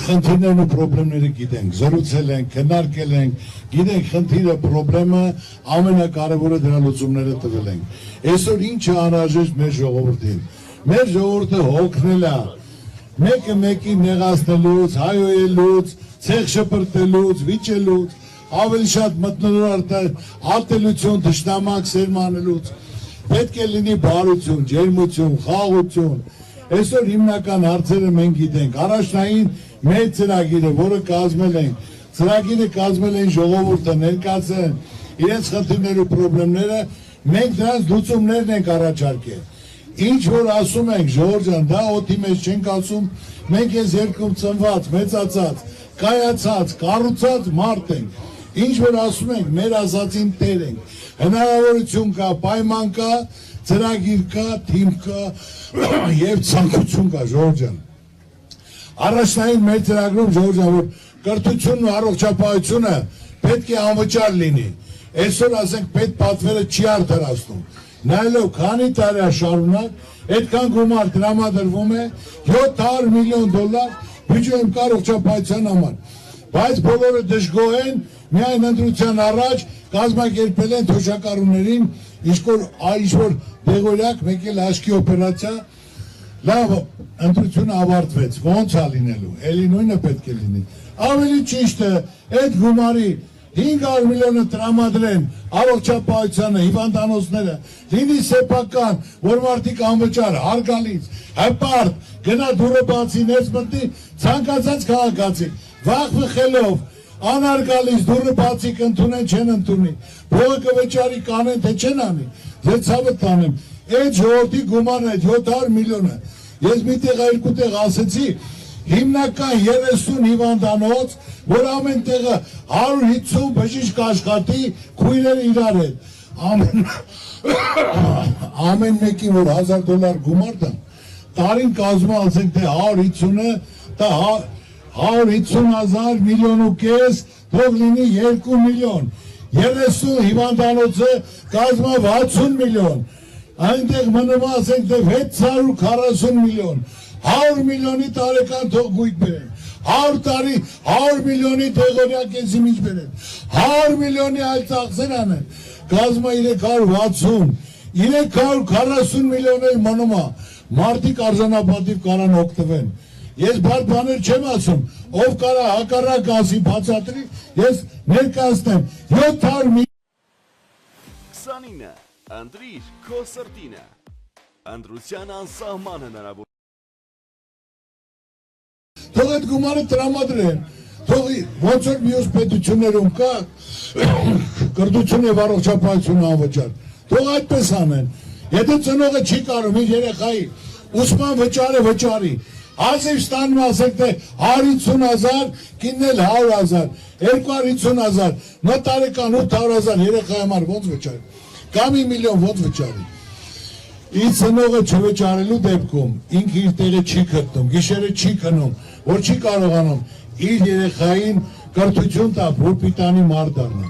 խնդիրներն ու խնդիրները գիտենք, զրուցել ենք, քննարկել ենք, գիտենք խնդիրը, խնդրումը, ամենակարևորը դրա լուծումները տվել ենք։ Այսօր ինչը անհրաժեշտ մեր ժողովրդին։ Մեր ժողովուրդը հոգնել է, մեկը մեկին նեղացնելուց, հայոյելուց, ցեղ շպրտելուց, վիճելուց, ավելի շատ մթնոլորտ ատելություն, դժնամակ սերմանելուց, պետք է լինի բարություն, ջերմություն, խաղաղություն։ Այսօր հիմնական հարցերը մենք գիտենք, առաջնային մեր ծրագիրը, որը կազմել ենք, ծրագիրը կազմել են ժողովուրդը, ներկայացրել իրենց խնդիրները ու խնդիրները, մենք դրանց լուծումներն ենք առաջարկել։ Ինչ որ ասում ենք, Ժողովուրդ ջան, դա օդի մեջ չենք ասում, մենք այս երկրում ծնված, մեծացած, կայացած, կառուցած մարդ ենք։ Ինչ որ ասում ենք, մեր ասածին տեր ենք։ Հնարավորություն կա, պայման կա, ծրագիր կա, թիմ կա եւ ցանկություն կա, Ժողովուրդ ջան։ Առաջնային մեր ծրագրում, Ժողովուրդ ջան, որ կրթությունն ու առողջապահությունը պետք է անվճար լինի։ Այսօր ասենք պետ պատվերը չի արդարացնում։ Նայելով քանի տարի է շարունակ, այդքան գումար տրամադրվում է, $700 միլիոն բյուջեում կա առողջապահության համար։ Բայց բոլորը դժգոհ են, միայն ընտրության առաջ կազմակերպել են թոշակառուներին ինչ-որ դեղորյակ մեկ էլ աչքի օպերացիա, լավ ընտրությունը ավարտվեց, ոնց է լինելու, էլի նույնը պետք է լինի։ Ավելի ճիշտ է, այդ գումարի 500 միլիոնը տրամադրեն առողջապահությանը, հիվանդանոցները, լինի սեփական, որ մարդիկ անվճար, հարգալից, հպարտ, գնա դուրը բացի, ներս մտնի, ցանկացած քաղաքացի, վախ վխելով, անարգալից դուրը բացի կընդունեն, չեն ընդունի, փողը կվճարի, կանեն, թե չեն անի, ձեր ցավը տանեմ, այդ ժողովրդի գումարն է 700 միլիոնը, ես մի տեղ երկու տեղ ասեցի, հիմնական 30 հիվանդանոց, որ ամեն տեղը 150 բժիշկ աշխատի, քույրերը իրար հետ, ամեն մեկին որ $1000 գումար տան, տարին կազմում ասենք թե 150-ը, 150,000 միլիոն ու կես, թող լինի 2 միլիոն, 30 հիվանդանոցը կազմում 60 միլիոն, այնտեղ մնում ասենք թե 640 միլիոն, 100 միլիոնի տարեկան թող գույք բերեն, 100 տարի 100 միլիոնի տեղորյակ էսի միջ բերեն, 100 միլիոնի այլ ծախսեր անեն, կազմա 360, 340 միլիոն էլ մնում է, մարդիկ արժանապատիվ կարան օգտվեն, ես բարդ բաներ չեմ ասում, ով կարա հակառակ ասի բացատրի, ես ներկայացնեմ 700 միլիոն 29, ընտրիր քո սրտինը, ընտրության անսահման հնարավոր թող այդ գումարը տրամադրեն, թող ոնց որ մյուս պետություններում կա կրթություն եւ առողջապահություն անվճար, թող այդպես անեն, եթե ծնողը չի կարող իր երեխայի ուսման վճարի, ազիվ ստանում ասեք թե 150,000, կիննել 100,000, 250,000, նո տարեկան 800,000 երեխայի համար ոնց վճարի, կամ 1 միլիոն ոնց վճարի։ Իր ծնողը չվճարելու դեպքում ինքը իր տեղը չի գտնում, գիշերը չի քնում, որ չի կարողանում իր երեխային կրթություն տա, որ պիտանի մարդ դառնա։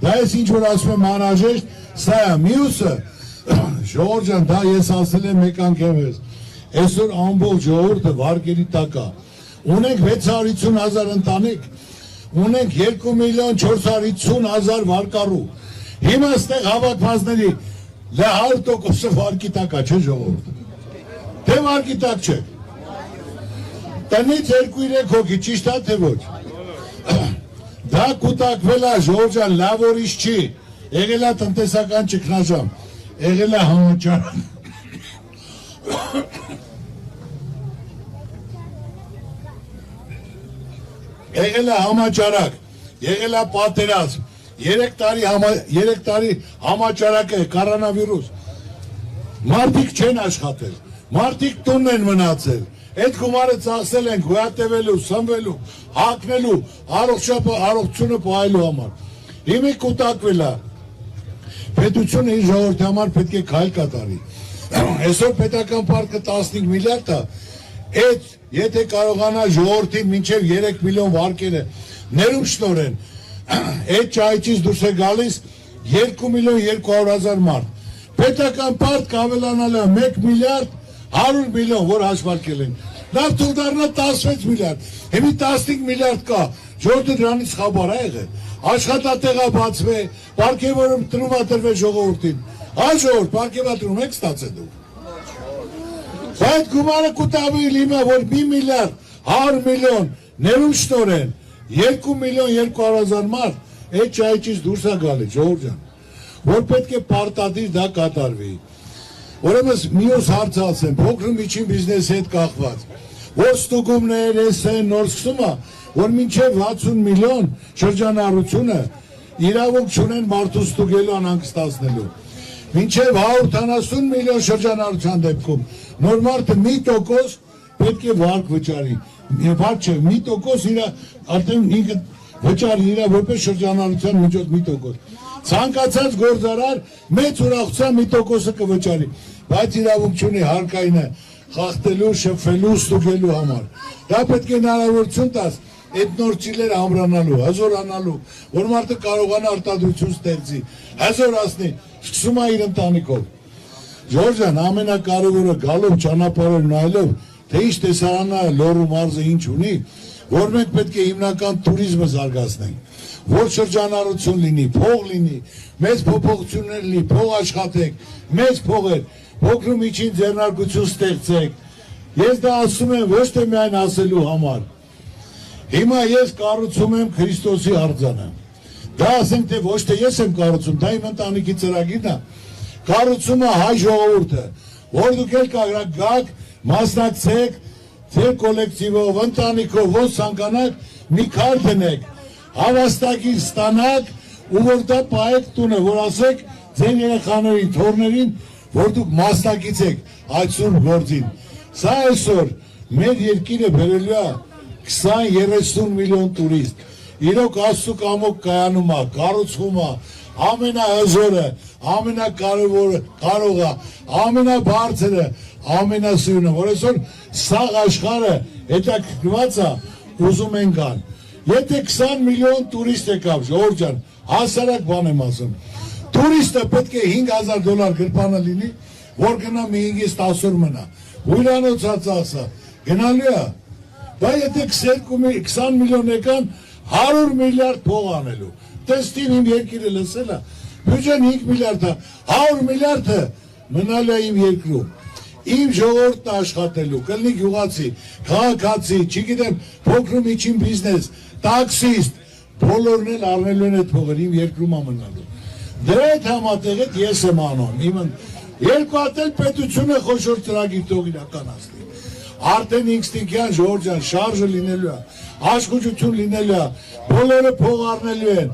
Դա ես ինչ որ ասում եմ անհրաժեշտ, սա է, մյուսը, Ժողովուրդ ջան, դա ես ասել եմ մեկ անգամ ես, այսօր ամբողջ ժողովուրդը վարկերի տակ է, ունենք 650,000 ընտանիք, ունենք 2,450,000 վարկառու, հիմա ստեղ հավաքվածների 100% վարկի տակ է, չէ ժողովուրդ, թե վարկի տակ չէ, տնից 2-3 հոգի, ճիշտ է թե ոչ, դա կուտակվել է ժողովուրդ ջան, լավ որ ինչ չի, եղել է տնտեսական ճգնաժամ, եղել է համաճարակ, եղել է համաճարակ, եղել է պատերազմ, 3 տարի համաճարակ է, կորոնավիրուս, մարդիկ չեն աշխատել, մարդիկ տունն են մնացել, այդ գումարը ծախսել են գոյատևելու, սնվելու, հագնելու, առողջությունը պահելու համար, հիմի կուտակվել է, պետությունը իր ժողովրդի համար պետք է քայլ կատարի, այսօր պետական պարտքը 15 միլիարդ է, այդ եթե կարողանա ժողովրդին մինչև 3 միլիոն վարկերը ներում շնորեն, այդ ճայճից դուրս է գալիս 2,200,000 մարդ, պետական պարտ կավելանալ է 1 միլիարդ 100 միլիոն, որ հաշվարկել են, Նա թող դառնա 16 միլիարդ, հիմի 15 միլիարդ կա, ժողովուրդը դրանից խաբար է եղել, աշխատատեղը բացվե, պարգևորում տրում տրվե ժողովրդին, ժողովուրդ, պարգևատրում եք ստացել դուք։ Այդ գումարը կուտավի լիմա, որ 1 միլիարդ 100 միլիոն ներում շնորեն, 2 միլիոն 200,000 մարդ, այդ ճայճից դուրս է գալի, ժողովուրդ ջան, որ պետք է պարտադիր դա կատարվի։ Ուրեմն մյուս հարցը ասեմ, փոքր ու միջին բիզնեսի հետ կախված, որ ստուգումներ են նոր սկսում է, որ մինչև 60 միլիոն շրջանառությունը իրավունք չունեն մարդու ստուգելու անհանգստացնելու։ Մինչև 170 միլիոն շրջանառության դեպքում նոր մարդը 1% պետք է վարկ վճարի։ Վարկ չէ, 1% իր արդեն ինքը վճարի իր որպես շրջանառության միջոց 1%։ Ցանկացած գործարար մեծ ուրախության 1%-ը կվճարի, բայց իրավունք չունի հարկայինը խախտելու, շփվելու, ստուգելու համար։ Դա պետք է հնարավորություն տաս այդ նոր ծիլերը ամրանալու, հզորանալու, որ մարդը կարողանա արտադրություն ստեղծի, հզորացնի, սկսում է իր ընտանիքով։ Ժորժ ջան, ամենակարևորը գալով ճանապարհով նայելով, թե ինչ տեսարանա Լոռու մարզը ինչ ունի, որ մենք պետք է հիմնական туриզմը զարգացնենք, որ շրջանառություն լինի, փող լինի, մեծ փոփոխություններ լինի, փող աշխատեք, մեծ փողեր, փոքր ու միջին ձեռնարկություն ստեղծեք։ Ես դա ասում եմ ոչ թե միայն ասելու համար։ Հիմա ես կառուցում եմ Քրիստոսի արձանը։ Դա ասենք թե ոչ թե ես եմ կառուցում, դա իմ ընտանիքի ծրագիրն է։ Կառուցում է հայ ժողովուրդը, որ դուք էլ գաք, մասնակցեք, ձեր կոլեկտիվով, ընտանիքով, ոնց ցանկանաք, մի քար դնեք, հավաստագիր ստանաք, ու որ դա պահեք տունը, որ ասեք ձեր երեխաներին, թոռներին, որ դուք մասնակից եք այդ սուրբ գործին։ Սա այսօր մեր երկիրը բերելու է 20-30 միլիոն տուրիստ։ Իրոք Աստծո կամոք կայանում է, կառուցվում է, ամենահզորը, ամենակարևորը, կարողը, ամենաբարձրը, ամենասիրունը, որ այսօր սաղ աշխարհը հետաքրքրված է, ուզում են գան։ Եթե 20 միլիոն տուրիստ եկավ, ժողովուրդ ջան, հասարակ բան եմ ասում։ Տուրիստը պետք է $5,000 գրպանը լինի, որ գնա մի 5-ից 10 օր մնա։ Հյուրանոցած ասա, գնալու է։ Դա եթե 20 միլիոն եկան, 100 միլիարդ փող անելու։ Տեստին իմ երկիրը լսել է, բյուջեն 5 միլիարդ է, 100 միլիարդը մնալու է իմ երկրում։ Իմ ժողովուրդն աշխատելու, կլինի գյուղացի, քաղաքացի, չգիտեմ, փոքր ու միջին բիզնես, տաքսիստ, բոլորն էլ առնելու են այդ փողերը իմ երկրում մնալու։ Դրա հետ համատեղ ես եմ անում, երկու հատ էլ պետությունը խոշոր ծրագիր թող իրականացնի։ Արդեն ինստինկտիվ ժողովուրդ ջան, շարժը լինելու է, աշխուժություն լինելու է, բոլորը փող առնելու են,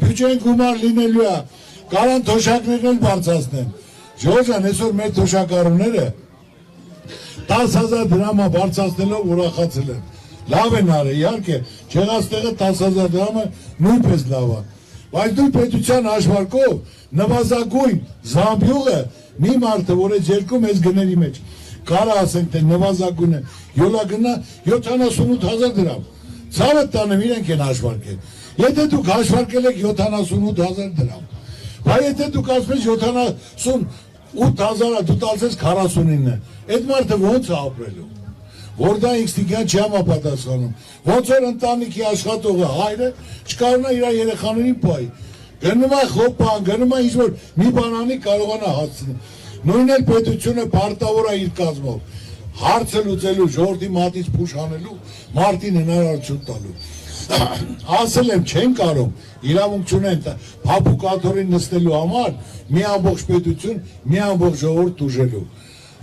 բյուջեն գումար լինելու է, կարան թոշակներն էլ բարձրացնեն։ Ժողովուրդ ջան, այսօր մեր թոշակառուները 10,000 դրամը բարձրացնելով ուրախացել են։ Լավ են արել, իհարկե, չեղած տեղը 10,000 դրամը նույնպես լավ է։ Բայց դու պետության հաշվարկով նվազագույն զամբյուղը մի մարդը, որ այս երկում այս գների մեջ կարա ասենք թե նվազագույնը յոլա գնա 78,000 դրամ։ Ցավը տանեմ իրենք են հաշվարկել։ Եթե դուք հաշվարկել եք 78,000 դրամ, բայց եթե դուք ասում եք 78,000, դու տալցես 49, այդ մարդը ո՞նց է ապրելու։ Որ դա ինստինկտիվ չի համապատասխանում։ Ոնց որ ընտանիքի աշխատողը հայրը չկարողանա իր երեխաներին պահի։ Գնում է խոպան, գնում է ինչ-որ մի բանանի կարողանա հասցնել։ Նույնն էլ պետությունը պարտավոր է իր կազմով հարցը լուծելու, ժողովրդի մատից փուշ անելու, մարդին հնարավորություն տալու։ Ասել եմ, չեն կարող, իրավունք չունեն փափուկաթորին նստելու համար մի ամբողջ պետություն, մի ամբողջ ժողովուրդ ուժելու։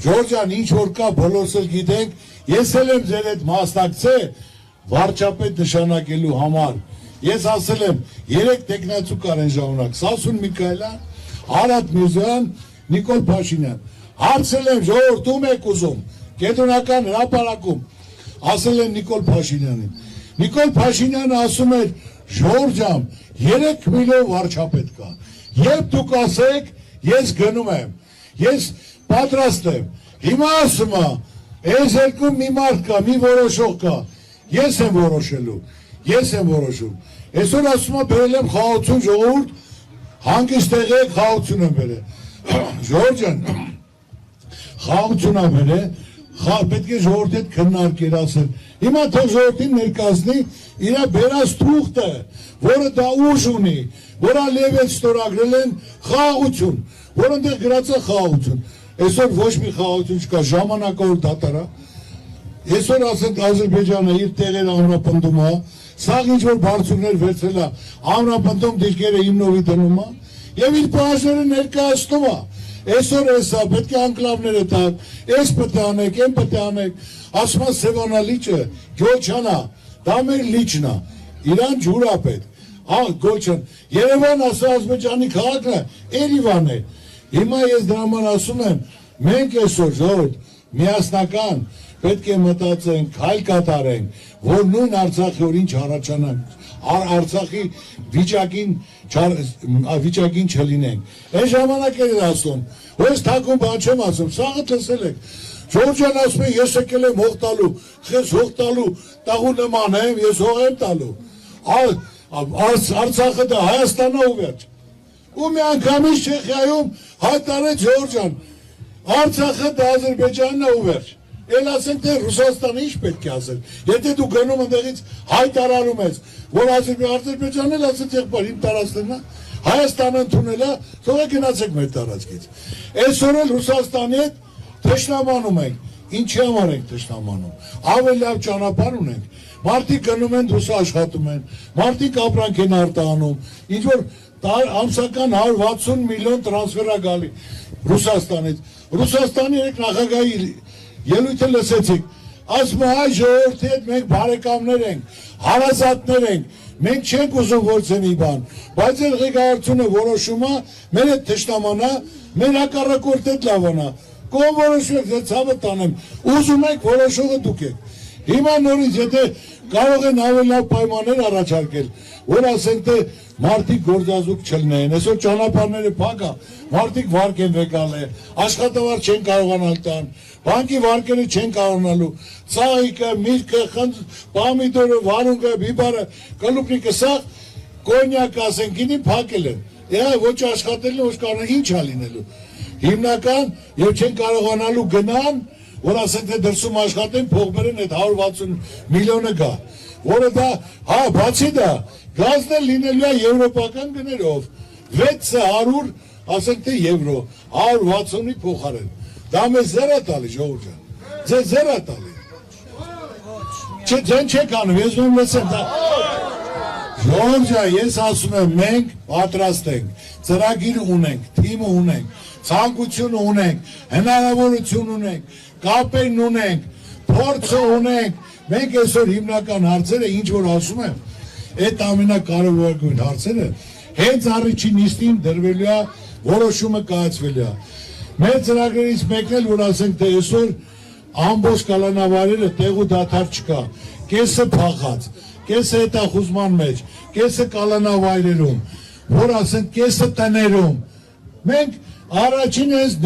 Ժողովուրդ ջան, ինչ որ կա, բոլորս էլ գիտենք, ես էլ եմ ձեր հետ մասնակցել վարչապետ նշանակելու համար։ Ես ասել եմ, 3 տեխնացու կար են ժամանակ, Սասուն Միքայելյան, Արադ Միրզոյան, Նիկոլ Փաշինյան։ Հարցել եմ, ժողովուրդ ում եք ուզում, կենտրոնական հրապարակում, ասել են Նիկոլ Փաշինյանին։ Նիկոլ Փաշինյանը ասում էր, ժողովուրդ ջան, 3 միլիոն վարչապետ կա։ Երբ դուք ասեք, ես գնում եմ, ես պատրաստ եմ։ Հիմա ասում է, այս երկում մի մարդ կա, մի որոշող կա, ես եմ որոշելու, ես եմ որոշում։ Այսօր ասում է, բերել եմ խաղաղություն ժողովուրդ, հանգիստ եղեք, խաղաղություն եմ բերել։ Ժողովուրդ ջան, խաղաղություն եմ բերել, պետք է ժողովրդի հետ քննարկել ասել։ Հիմա թող ժողովրդին ներկայացնի իր բերած թուղթը, որը դա ուժ ունի, որը լեվեց ստորագրել են խաղաղություն, որոնտեղ գրած է խաղաղություն։ Այսօր ոչ մի խաղաղություն չկա, ժամանակավոր դատարա։ Այսօր ասենք Ադրբեջանը իր տեղերը ամրապնդում է, սաղ ինչ որ բարձուններ վերցրել է, ամրապնդում դիրքերը հիմնովի դնում է եւ իր պահանջները ներկայացնում է։ Այսօր էսա պետք է անկլավները տակ, այս պետք է անեք, այն պետք է անեք, ասում է Սևանա լիճը, Գյոլչանա, դա մեր լիճն է, իրան ջուր է պետք։ Գոլչան, Երևան ասա Ադրբեջանի քաղաքն է, Երևան է։ Հիմա ես դրա համար ասում եմ, մենք այսօր ժողովուրդ միասնական պետք է մտածենք, քայլ կատարենք, որ նույն Արցախի որ ինչ առաջանանք, Արցախի վիճակին չլինենք։ Այս ժամանակ էր ասում, ոչ թակում բան չեմ ասում, սաղը տեսել եք։ Ժողովրդյան ասում է, ես եկել եմ հող տալու, խես հող տալու, տաղու նման եմ, ես հող եմ տալու։ Արցախը դա Հայաստանն է ու վերջ։ Ու մի անգամից Չեխիայում հայտարարեց Ժողովրդյան, Արցախը դա Ադրբեջանն է ու վերջ։ Էլ ասենք թե Ռուսաստանը ինչ պետք է ասել։ Եթե դու գնում ընդեղից հայտարարում ես, որ Ադրբեջանն էլ ասեց եղբայր իմ տարածքն է, Հայաստանը ընդունել է, թող է գնացեք մեր տարածքից։ Այսօր էլ Ռուսաստանի հետ թշնամանում ենք։ Ինչի համար ենք թշնամանում։ Ավելի լավ ճանապարհ ունենք։ Մարդիկ գնում են դուրս աշխատում են, մարդիկ ապրանք են արտահանում, ինչ որ ամսական 160 միլիոն տրանսֆեր է գալի Ռուսաստանից։ Ռուսաստանի երեք նախագահի ելույթը լսեցիք, ասում է հայ ժողովրդի հետ մենք բարեկամներ ենք, հարազատներ ենք, մենք չենք ուզում որցնի բան, բայց այդ ղեկավարությունը որոշում է, մեր հետ թշնամանա, մեր հակառակորդի հետ լավանա, կողմ որոշում եք, ձեր ցավը տանեմ, ուզում եք որոշողը դուք եք։ Հիմա նորից եթե կարող են ավելի լավ պայմաններ առաջարկել, որ ասենք թե մարդիկ գործազուկ չլինեն, այսօր ճանապարհները փակ է, մարդիկ վարկ են եկալ է, աշխատավարձ չեն կարողանալ տան, բանկի վարկերը չեն կարողանալու, ծաղիկը, միրգը, պամիդորը, վարունգը, բիբարը, կլուպնիկը, սա կոնյակ ասենք, գինի փակել են, ոչ աշխատել ոչ կարող ինչ է լինելու, հիմնական եւ չեն կարողանալու գնան, որ ասենք թե դրսում աշխատեն, փող բերեն այդ 160 միլիոնը գա, որը դա, բացի դա, գազն էլ լինելու է եվրոպական գներով, 600, ասենք թե եվրո, 160-ի փոխարեն, դա մեզ զեր է տալի, ժողովուրդ, ձեզ զեր է տալի, ձեն չեք անում, ես ում լսեմ, ժողովուրդ, ես ասում եմ, մենք պատրաստ ենք, ծրագիր ունենք, թիմը ունենք, ցանկություն ունենք, հնարավորություն ունենք, կապերն ունենք, փորձը ունենք, մենք այսօր հիմնական հարցերը, ինչ որ ասում եմ, այդ ամենակարևորագույն հարցերը հենց առաջին նիստին դրվելու է, որոշումը կայացվելու է։ Մեր ծրագրերից մեկն էլ որ ասենք թե այսօր ամբողջ կալանավարերը տեղ ու դադար չկա, կեսը փախած, կեսը հետախուզման մեջ, կեսը կալանավայրերում, որ ասենք կեսը տներում։ Մենք առաջին ես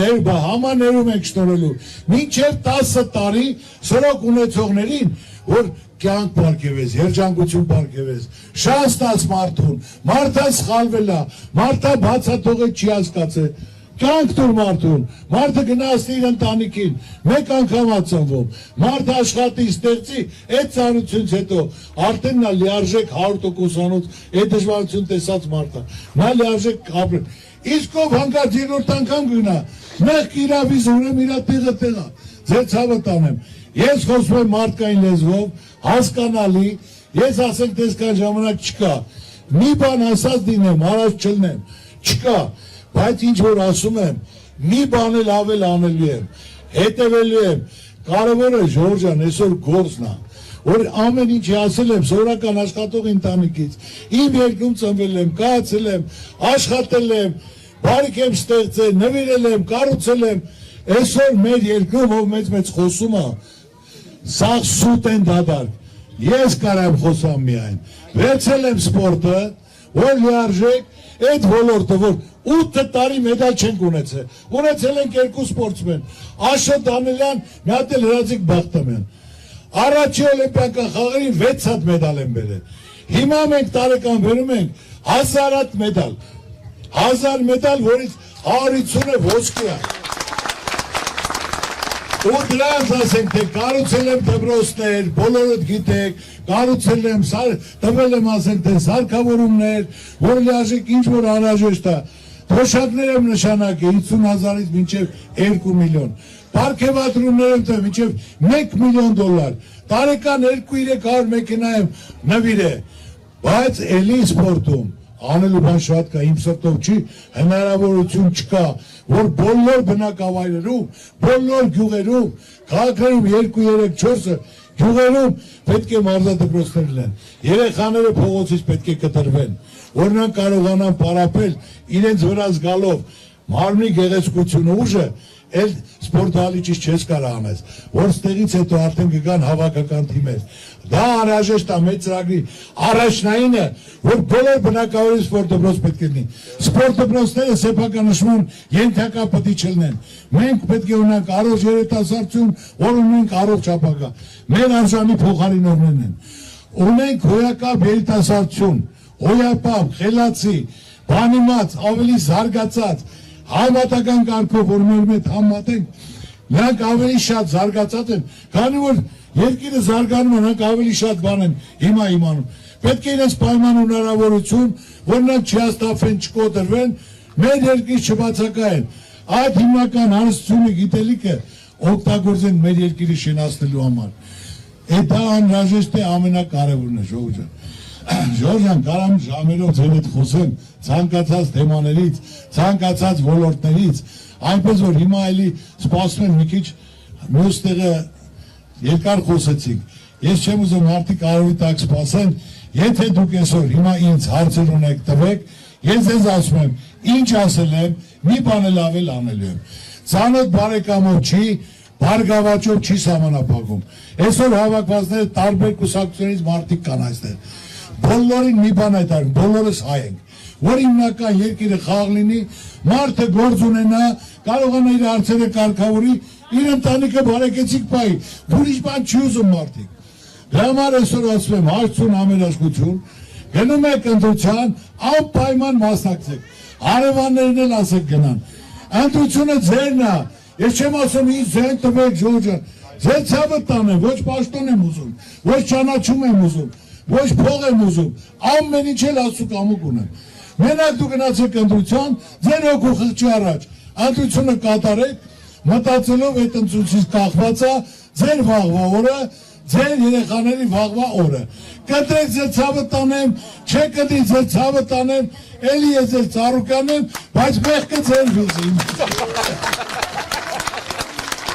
համաներում ենք շնորհելու, մինչև 10 տարի սրոք ունեցողներին, որ կյանք պարգևես, երջանկություն պարգևես, շանս տաս մարդուն, մարդը սխալվել է, մարդը բացատողը չի հասկացել, կյանք տուր մարդուն, մարդը գնացնի իր ընտանիքին, մեկ անգամ է ծնվում, մարդը աշխատի ստեղծի, այդ ծանոթությունից հետո արդեն նա լիարժեք 100%-անոց այդ դժվարություն տեսած մարդը, նա լիարժեք ապրել, իսկ ով հանկարծ երրորդ անգամ գնա, մեղք իրավի զորեմ իրա տեղը, ձեր ցավը տանեմ, ես խոսում եմ մարդկային լեզվով, հասկանալի, ես ասենք տեսքան ժամանակ չկա, մի բան ասած դինեմ, առաջ չլնեմ, չկա, բայց ինչ որ ասում եմ, մի բան էլ ավել անելու եմ, հետևելու եմ, կարևորը Ժորժան, այսօր գործն է, որ ամեն ինչ ասել եմ, սովորական աշխատող ընտանիքից, իմ երկրում ծնվել եմ, կայացել եմ, աշխատել եմ, բարիք եմ ստեղծել, նվիրել եմ, կառուցել եմ, այսօր մեր երկրում ով մեծ խոսում է, սաղ սուտ են դադար, ես կարամ խոսամ միայն, վերցել եմ սպորտը, որ լիարժեք, այդ ոլորտը, որ 8 տարի մեդալ չենք ունեցել ենք 2 սպորտսմեն, Աշոտ Դանելյան, մի հատ էլ Հրաձիկ Բախտամյան, առաջի օլիմպիական խաղերին 6 հատ մեդալ են բերել, հիմա մենք տարեկան բերում ենք 1000 հատ մեդալ, 1000 մեդալ, որից 150-ը ոսկի է, ու դրանց ասենք թե կառուցել եմ դպրոցներ, բոլորդ գիտեք, կառուցել եմ, տվել եմ ասենք թե սարքավորումներ, որ լիարժեք ինչ որ անհրաժեշտ է, թոշակներ եմ նշանակել 50,000-ից մինչև 2 միլիոն, պարգևատրումներ եմ տվել մինչև $1 միլիոն, տարեկան 2-300 մեքենա եմ նվիրել, բայց էլի սպորտում անելու բան շատ կա, իմ սրտով չի, հնարավորություն չկա, որ բոլոր բնակավայրերում, բոլոր գյուղերում, քաղաքներում 2-3-4 գյուղերում պետք է մարզադպրոցներ լինեն, երեխաները փողոցից պետք է կտրվեն, որ նրանք կարողանան պարապել իրենց վրա զգալով մարմնի գեղեցկությունը ուժը, էլ սպորտալիճից չես կարող անես, որ ստեղից հետո արդեն կգան հավաքական թիմեր, դա անհրաժեշտ է մեծ ծրագրի առաջնայինը, որ բոլոր բնակավայրի սպորտ դպրոց պետք է լինի, սպորտ դպրոցները սեփականաշնորհ ենթակա պետք է չլինեն, մենք պետք է ունենանք առողջ երիտասարդություն, որ ունենք առողջ ապագա, մեր արժանի փոխարինողներն են, ունենք հոյակապ երիտասարդություն, հոյապապ, խելացի, բանիմաց, ավելի զարգացած, համատական կարգով, որ մեր մետ համատենք, նրանք ավելի շատ զարգացած են, քանի որ երկիրը զարգանում է, նրանք ավելի շատ բան են հիմա իմանում, պետք է իրենց պայման հնարավորություն, որ նրանք չհաստափեն, չկոտրվեն, մեր երկրից չբացակայեն, այդ հիմնական հարստությունը գիտելիքը օգտագործեն մեր երկիրը շենացնելու համար, դա անհրաժեշտ է ամենակարևորն է, Ժողովուրդ ջան։ Ժողովուրդ ջան, կարամ ժամերով ձեր հետ խոսեմ ցանկացած թեմաներից, ցանկացած ոլորտներից, այնպես որ հիմա էլի սպասում եմ մի քիչ մյուս տեղը երկար խոսեցիք, ես չեմ ուզում մարդիկ արևի տակ սպասեն, եթե դուք այսօր հիմա ինձ հարցեր ունեք տվեք, ես ձեզ ասում եմ, ինչ ասել եմ, մի բան էլ ավել անելու եմ, ծանոթ բարեկամով չի, բարգավաճով չի սահմանափակում, այսօր հավաքվածները տարբեր կուսակցությունից մարդիկ կան այստեղ, բոլորին մի բան այդ արին, բոլորս հայ ենք, որ հիմնական երկիրը խաղ լինի, մարդը գործ ունենա, կարողանա իր հարցերը կարգավորի, իր ընտանիքը բարեկեցիկ պայի, ուրիշ բան չի ուզում մարդիկ։ Դրա համար այսօր ասում եմ, հարցություն ամենաշխություն, գնում եք ընտրության, անպայման մասնակցեք, հարևաններն էլ ասեք գնան, ընտրությունը ձերն է, ես չեմ ասում ինձ ձեն տվեք Ժողովուրդ ջան, ձեր ցավը տանեմ, ոչ պաշտոն եմ ուզում, ոչ ճանաչում եմ ուզում, ոչ փող եմ ուզում, ամեն ինչ էլ ասու կամուկ ունեմ։ Մենակ դու գնացեք ընտրության, ձեր հոգու խղճի առաջ, ընտրությունը կատարեք, մտածելով այդ ընտրությունից կախված է ձեր վաղվա օրը, ձեր երեխաների վաղվա օրը։ Կտրեք ձեր ցավը տանեմ, չկտրի ձեր ցավը տանեմ, էլի ես ձեր ծառուկանեմ, բայց մեղքը ձեր վիզին։